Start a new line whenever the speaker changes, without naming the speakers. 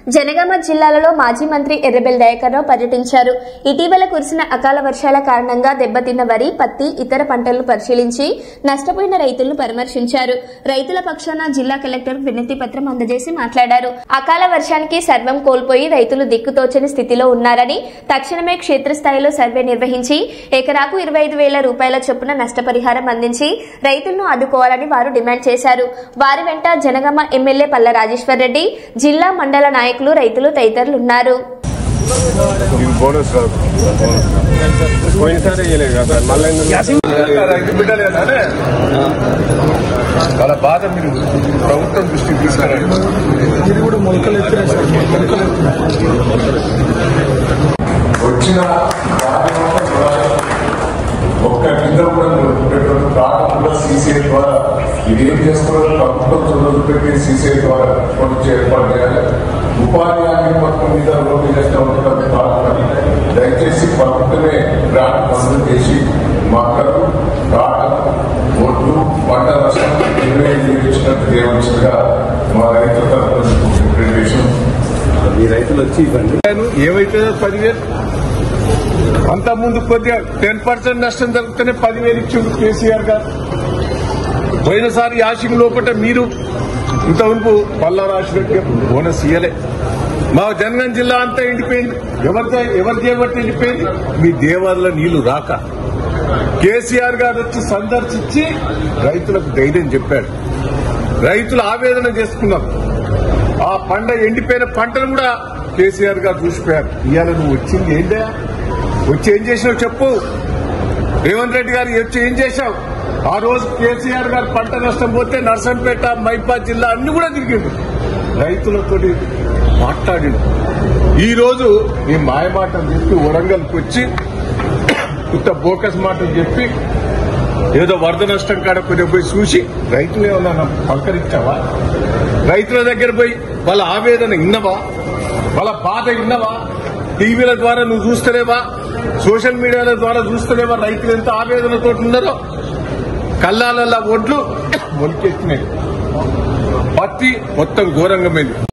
జనగామ జిల్లాలో మాజీ మంత్రి ఎర్రబెల్లి దయాకర్రావు పర్యటించారు. ఇటీవల కురిసిన అకాల వర్షాల కారణంగా దెబ్బతిన్న వరి, పత్తి, ఇతర పంటలను పరిశీలించి నష్టపోయిన రైతులను పరామర్శించారు. రైతుల పక్షాన జిల్లా కలెక్టర్ వినతి పత్రం అందజేసి మాట్లాడారు. అకాల వర్షానికి సర్వం కోల్పోయి రైతులు దిక్కుతోచని స్థితిలో ఉన్నారని, తక్షణమే క్షేత్రస్థాయిలో సర్వే నిర్వహించి ఎకరాకు 25,000 రూపాయల చొప్పున నష్టపరిహారం అందించి రైతులను ఆదుకోవాలని వారు డిమాండ్ చేశారు. వారి వెంట జనగామ ఎమ్మెల్యే పల్ల రాజేశ్వర్ రెడ్డి, జిల్లా మండల నాయకులు, రైతులు తదితరులు ఉన్నారు.
వాళ్ళ బాధ మీరు ప్రభుత్వం దృష్టికి తీసుకురండి. వచ్చిన ఒక్క కింద కూడా సీసీఐ ద్వారా ఇదేం చేసుకోవాలి, ప్రభుత్వం చదువు పెట్టి సీసీఐ ద్వారా కొంచెం ఏర్పాటు చేయాలి. ఉపాధి హామీ పథకం మీద రోడ్డు చేస్తూ ఉంటుంది. దయచేసి ప్రభుత్వమే గ్రాంట్ మంజూరు చేసి మొక్కలు, కాటలు, ఒడ్లు, పంట నష్టం 25,000 ఇచ్చినట్టు చేయవలసిందిగా మా రైతుల తరఫున రిప్రజెంటేషన్.
ఈ రైతులు వచ్చి ఇవ్వండి.
ఏమైతే 10,000 అంతకుముందు కొద్దిగా 10% నష్టం జరుగుతూనే 10,000 ఇచ్చిండు కేసీఆర్ గారు. పోయినసారి యాసింగ్ లోపల మీరు ఇంతవరకు పల్లా రాసినట్టు బోనస్ ఇయ్యలే. మా జనగాం జిల్లా అంతా ఎండిపోయింది. ఎవరి చేయబట్టి ఎండిపోయింది? మీ దేవాలయ నీళ్లు రాక. కేసీఆర్ గారు వచ్చి సందర్శించి రైతులకు ధైర్యం చెప్పాడు. రైతులు ఆవేదన చేసుకున్నారు. ఆ ఎండిపోయిన పంటను కూడా కేసీఆర్ గారు చూసిపోయారు. ఇవాళ నువ్వు వచ్చింది ఏంటా? వచ్చి ఏం చేసావు చెప్పు. రేవంత్ రెడ్డి గారు వచ్చి ఏం చేశావు? ఆ రోజు కేసీఆర్ గారు పంట నష్టం పోతే నర్సంపేట, మైబాద్ జిల్లా అన్ని కూడా తిరిగిండు. రైతులతో మాట్లాడిండు. ఈ రోజు నీ మాయ మాటలు చెప్పి వరంగల్కి వచ్చి ఇంత బోకస్ మాటలు చెప్పి ఏదో వరద నష్టం కాడ కొద్దిగా పోయి చూసి రైతులు ఏమన్నా పలకరించావా? రైతుల దగ్గర పోయి వాళ్ళ ఆవేదన విన్నవా? వాళ్ళ బాధ విన్నవా? టీవీల ద్వారా నువ్వు చూస్తలేవా? సోషల్ మీడియాల ద్వారా చూస్తలేవా? రైతులు ఎంత ఆవేదనతో ఉన్నారో. కల్లాలల్లా ఒడ్లు మొలికెత్తినాయి, పత్తి మొత్తం ఘోరంగా పోయింది.